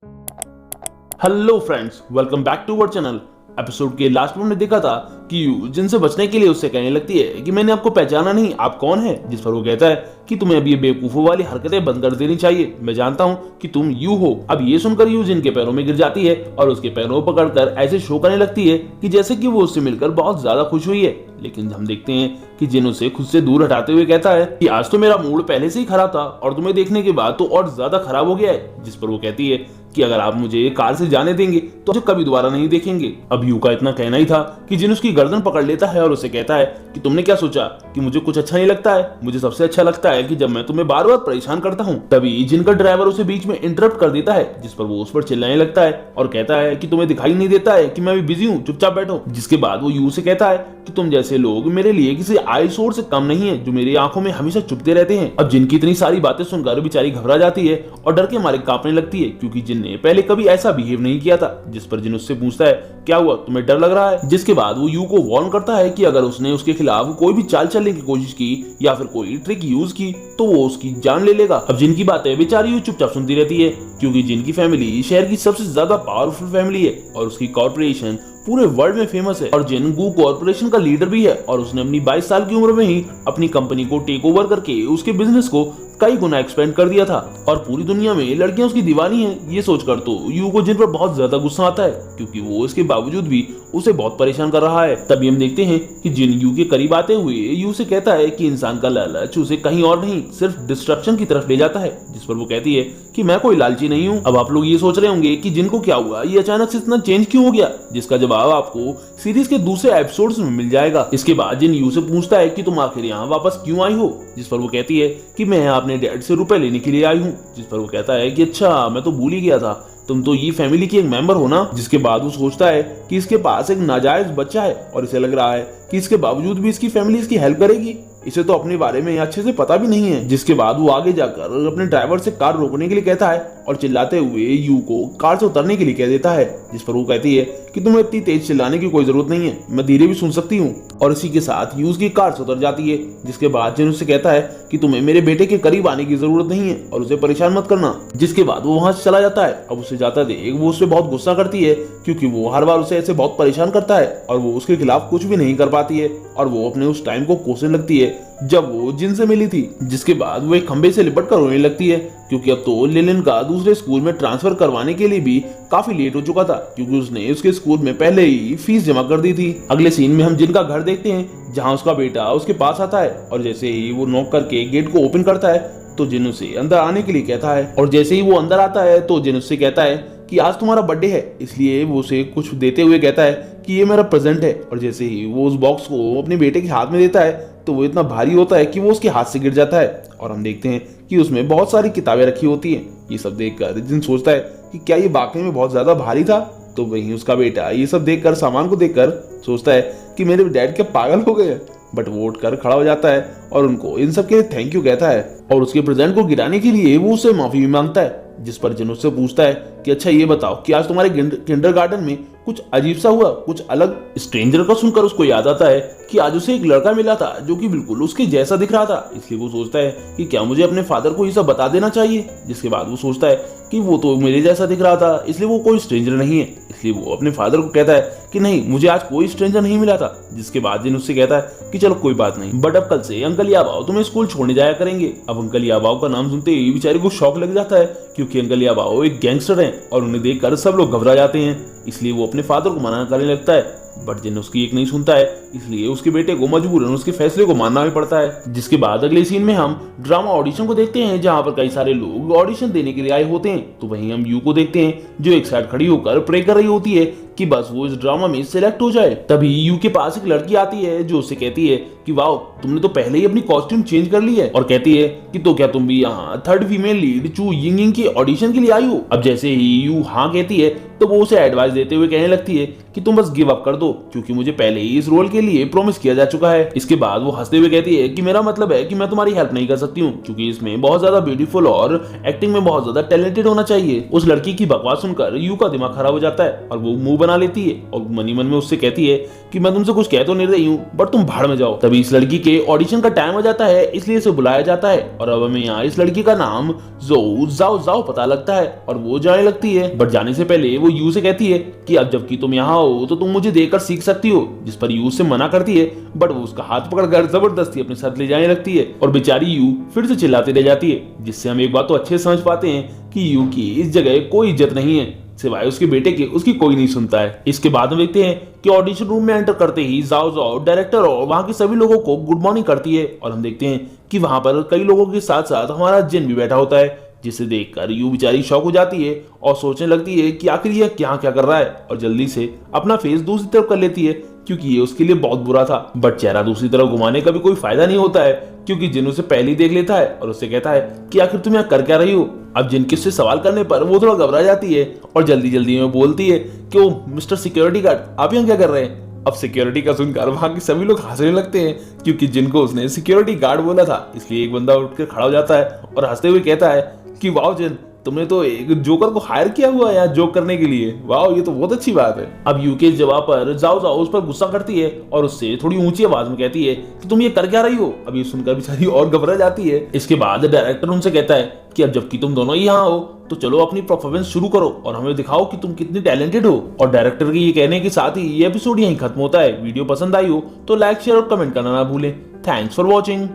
Hello friends, welcome back to our channel. Episode के last में हमने देखा था कि यू जिनसे बचने के लिए उससे कहने लगती है कि मैंने आपको पहचाना नहीं, आप कौन है। जिस पर वो कहता है कि तुम्हें अभी ये बेवकूफों वाली हरकतें बंद कर देनी चाहिए, मैं जानता हूँ कि तुम यू हो। अब ये सुनकर यू जिन के पैरों में गिर जाती है और उसके पैरों को पकड़कर ऐसे शो करने लगती है कि जैसे कि वो उससे मिलकर बहुत ज्यादा खुश हुई है। लेकिन हम देखते हैं कि जिन उसे खुद से दूर हटाते हुए कहता है कि आज तो मेरा मूड पहले से ही खराब था और तुम्हें देखने के बाद तो और ज्यादा खराब हो गया है। जिस पर वो कहती है कि अगर आप मुझे कार से जाने देंगे तो मुझे कभी दोबारा नहीं देखेंगे। अब यू का इतना कहना ही था कि जिन उसकी गर्दन पकड़ लेता है और उसे कहता है कि तुमने क्या सोचा कि मुझे कुछ अच्छा नहीं लगता है। मुझे सबसे अच्छा लगता है कि जब मैं तुम्हें बार बार परेशान करता हूँ। तभी जिनका ड्राइवर उसे बीच में इंटरप्ट कर देता है, जिस पर वो उस पर चिल्लाने लगता है और कहता है कि तुम्हें दिखाई नहीं देता है कि मैं भी बिजी हूँ, चुपचाप बैठो। जिसके बाद वो यू से कहता है कि तुम जैसे लोग मेरे लिए किसी आई सोर्स से कम नहीं है जो मेरी आंखों में हमेशा चुभते रहते हैं। अब जिनकी इतनी सारी बातें सुनकर बेचारी घबरा जाती है और डर के मारे कांपने लगती है, क्योंकि जिन ने पहले कभी ऐसा बिहेव नहीं किया था। जिस पर जिन उससे पूछता है क्या हुआ, तुम्हें डर लग रहा है। जिसके बाद वो यू को वार्न करता है कि अगर उसने उसके खिलाफ कोई भी चाल चलने की कोशिश की या फिर कोई ट्रिक यूज की तो वो उसकी जान ले लेगा। अब जिनकी बातें बेचारी यू चुपचाप सुनती रहती है, क्योंकि जिनकी फैमिली शहर की सबसे ज्यादा पावरफुल फैमिली है और उसकी कॉर्पोरेशन पूरे वर्ल्ड में फेमस है। और जिन गू कॉर्पोरेशन का लीडर भी है और उसने अपनी 22 साल की उम्र में ही अपनी कंपनी को टेक ओवर करके उसके बिजनेस को कई गुना एक्सपेंड कर दिया था और पूरी दुनिया में लड़कियां उसकी दीवानी हैं। ये सोचकर तो यू को जिन पर बहुत ज्यादा गुस्सा आता है, क्योंकि वो इसके बावजूद भी उसे बहुत परेशान कर रहा है। तभी हम देखते हैं कि जिन यू के करीब आते हुए यू से कहता है कि इंसान का लालच उसे कहीं और नहीं सिर्फ डिस्ट्रक्शन की तरफ ले जाता है। जिस पर वो कहती है कि मैं कोई लालची नहीं हूँ। अब आप लोग ये सोच रहे होंगे कि जिनको क्या हुआ, ये अचानक से इतना चेंज क्यों हो गया, जिसका जवाब आपको सीरीज के दूसरे एपिसोड्स में मिल जाएगा। इसके बाद जिन यू से पूछता है कि तुम आखिर यहाँ वापस क्यों आई हो। जिस पर वो कहती है कि मैं अपने डैड से रुपए लेने के लिए आई हूँ। जिस पर वो कहता है कि अच्छा, मैं तो भूल ही गया था, तुम तो ये फैमिली की एक मेंबर हो ना। जिसके बाद वो सोचता है कि इसके पास एक नाजायज बच्चा है और इसे लग रहा है कि इसके बावजूद भी इसकी फैमिली इसकी हेल्प करेगी, इसे तो अपने बारे में अच्छे से पता भी नहीं है। जिसके बाद वो आगे जाकर अपने ड्राइवर से कार रोकने के लिए कहता है और चिल्लाते हुए यू को कार से उतरने के लिए कह देता है। जिस पर वो कहती है कि तुम्हें इतनी तेज चिल्लाने की कोई जरूरत नहीं है, मैं धीरे भी सुन सकती हूँ। और इसी के साथ यूज की कार से उतर जाती है। जिसके बाद जिन उससे कहता है कि तुम्हें मेरे बेटे के करीब आने की जरूरत नहीं है और उसे परेशान मत करना। जिसके बाद वो वहां से चला जाता है। अब उसे जाता देख वो उससे बहुत गुस्सा करती है, क्योंकि वो हर बार उसे ऐसे बहुत परेशान करता है और वो उसके खिलाफ कुछ भी नहीं कर पाती है और वो अपने उस टाइम को कोसने लगती है जब वो जिन से मिली थी। जिसके बाद वो एक खंबे से लिपट कर रोने लगती है, क्योंकि अब तो लिलिन का दूसरे स्कूल में ट्रांसफर करवाने के लिए भी काफी लेट हो चुका था, क्योंकि उसने उसके स्कूल में पहले ही फीस जमा कर दी थी। अगले सीन में हम जिन का घर देखते हैं, जहाँ उसका बेटा उसके पास आता है और जैसे ही वो नॉक करके गेट को ओपन करता है तो जिन उसे अंदर आने के लिए कहता है। और जैसे ही वो अंदर आता है तो जिन उससे कहता है कि आज तुम्हारा बर्थडे है, इसलिए वो उसे कुछ देते हुए कहता है कि ये मेरा प्रेजेंट है। और जैसे ही वो उस बॉक्स को अपने बेटे के हाथ में देता है तो वो इतना भारी होता है कि वो उसके हाथ से गिर जाता है और हम देखते हैं कि उसमें बहुत सारी किताबें रखी होती हैं। ये सब देखकर जिन सोचता है कि क्या ये वाकई में बहुत ज्यादा भारी था। तो वहीं उसका बेटा ये सब देखकर, सामान को देखकर सोचता है कि मेरे डैड क्या पागल हो गए, बट वो उठकर खड़ा हो जाता है और उनको इन सब के लिए थैंक यू कहता है और उसके प्रेजेंट को गिराने के लिए वो उससे माफी भी मांगता है। जिस पर जिन उससे पूछता है कि अच्छा ये बताओ कि आज तुम्हारे किंडरगार्टन में कुछ अजीब सा हुआ, कुछ अलग। स्ट्रेंजर का सुनकर उसको याद आता है कि आज उसे एक लड़का मिला था जो कि बिल्कुल उसके जैसा दिख रहा था, इसलिए वो सोचता है कि क्या मुझे अपने फादर को ये सब बता देना चाहिए। जिसके बाद वो सोचता है कि वो तो मेरे जैसा दिख रहा था, इसलिए वो कोई स्ट्रेंजर नहीं है, इसलिए वो अपने फादर को कहता है कि नहीं, मुझे आज कोई स्ट्रेंजर नहीं मिला था। जिसके बाद जिन उससे कहता है कि चलो कोई बात नहीं, बट अब कल से अंकल याबाओ तुम्हें स्कूल छोड़ने जाया करेंगे। अब अंकल याबाओ का नाम सुनते ही बेचारे को शौक लग जाता है, क्योंकि अंकल याबाओ एक गैंगस्टर हैं और उन्हें देखकर सब लोग घबरा जाते हैं, इसलिए वो अपने फादर को मना करने लगता है। बट जिन उसकी एक नहीं सुनता है, इसलिए उसके बेटे को मजबूरन उसके फैसले को मानना भी पड़ता है। जिसके बाद अगले सीन में हम ड्रामा ऑडिशन को देखते हैं, जहाँ पर कई सारे लोग ऑडिशन देने के लिए आए होते हैं। तो वहीं हम यू को देखते हैं जो एक साइड खड़ी होकर प्रे कर रही होती है कि बस वो इस ड्रामा में सिलेक्ट हो जाए। तभी यू के पास एक लड़की आती है जो उससे कहती है कि वाओ, तुमने तो पहले ही अपनी कॉस्ट्यूम चेंज कर ली है, और कहती है कि तो क्या तुम भी यहाँ थर्ड फीमेल लीड चू यिंग की ऑडिशन के लिए आई हो। अब जैसे ही यू हाँ कहती है तो वो उसे एडवाइस देते हुए कहने लगती है कि तुम बस गिव अप कर दो, क्योंकि मुझे पहले ही इस रोल के लिए प्रॉमिस किया जा चुका है। इसके बाद वो हंसते हुए कहती है कि मेरा मतलब है कि मैं तुम्हारी हेल्प नहीं कर सकती हूँ, क्योंकि इसमें बहुत ज्यादा ब्यूटीफुल और एक्टिंग में बहुत ज्यादा टैलेंटेड होना चाहिए। उस लड़की की बकवास सुनकर यू का दिमाग खराब हो जाता है और वो मुंह बना लेती है और मन ही मन में उससे कहती है कि मैं तुमसे कुछ कह तो नहीं रही हूँ, बट तुम भाड़ में जाओ। तभी इस लड़की के ऑडिशन का टाइम आ जाता है, इसलिए इसे बुलाया जाता है और अब हमें यहाँ इस लड़की का नाम जोउ जाओ जाओ पता लगता है और वो जाने लगती है। बट जाने से पहले वो यू से कहती है कि अब जबकि तुम यहाँ हो तो तुम मुझे देखकर सीख सकती हो, जिस पर यू से मना करती है, बट वो उसका हाथ पकड़कर जबरदस्ती अपने साथ ले जाने लगती है और बेचारी यू फिर से चिल्लाती रह जाती है, जिससे हम एक बात तो अच्छे समझ पाते हैं कि यू की इस जगह कोई इज्जत नहीं है, सिवाय उसके बेटे के उसकी कोई नहीं सुनता है। इसके बाद हम देखते हैं कि ऑडिशन रूम में एंटर करते ही जाओ जाओ डायरेक्टर और वहां के सभी लोगों को गुड मॉर्निंग करती है और हम देखते हैं कि वहां पर कई लोगों के साथ साथ हमारा जिन भी बैठा होता है, जिसे देखकर यू बेचारी शॉक हो जाती है और सोचने लगती है कि आखिर यह क्या क्या कर रहा है और जल्दी से अपना फेस दूसरी तरफ कर लेती है क्योंकि ये उसके लिए बहुत बुरा था। बट चेहरा दूसरी तरफ घुमाने का भी कोई फायदा नहीं होता है क्योंकि जिन उसे पहले ही देख लेता है और उससे कहता है कि आखिर तुम यहाँ कर क्या रही हो। अब जिन किससे सवाल करने पर वो थोड़ा घबरा जाती है और जल्दी जल्दी में बोलती है कि ओ मिस्टर सिक्योरिटी गार्ड, आप यहाँ क्या कर रहे हैं। अब सिक्योरिटी का सुनकर वहां के सभी लोग हंसने लगते हैं क्योंकि जिनको उसने सिक्योरिटी गार्ड बोला था, इसलिए एक बंदा उठकर खड़ा हो जाता है और हंसते हुए कहता है कि वाह जिन, तुमने तो एक जोकर को हायर किया हुआ है यहाँ जोक करने के लिए, वाह ये तो बहुत अच्छी बात है। अब यू के जवाब पर जाओ जाओ उस पर गुस्सा करती है और उससे थोड़ी ऊंची आवाज में कहती है कि तुम ये कर क्या रही हो। अब ये सुनकर बेचारी और घबरा जाती है। इसके बाद डायरेक्टर उनसे कहता है कि अब जबकि तुम दोनों ही यहाँ हो तो चलो अपनी परफॉर्मेंस शुरू करो और हमें दिखाओ कि तुम कितनी टैलेंटेड हो। और डायरेक्टर के ये कहने के साथ ही ये एपिसोड यहीं खत्म होता है। वीडियो पसंद आई हो तो लाइक शेयर और कमेंट करना ना भूलें। Thanks for watching.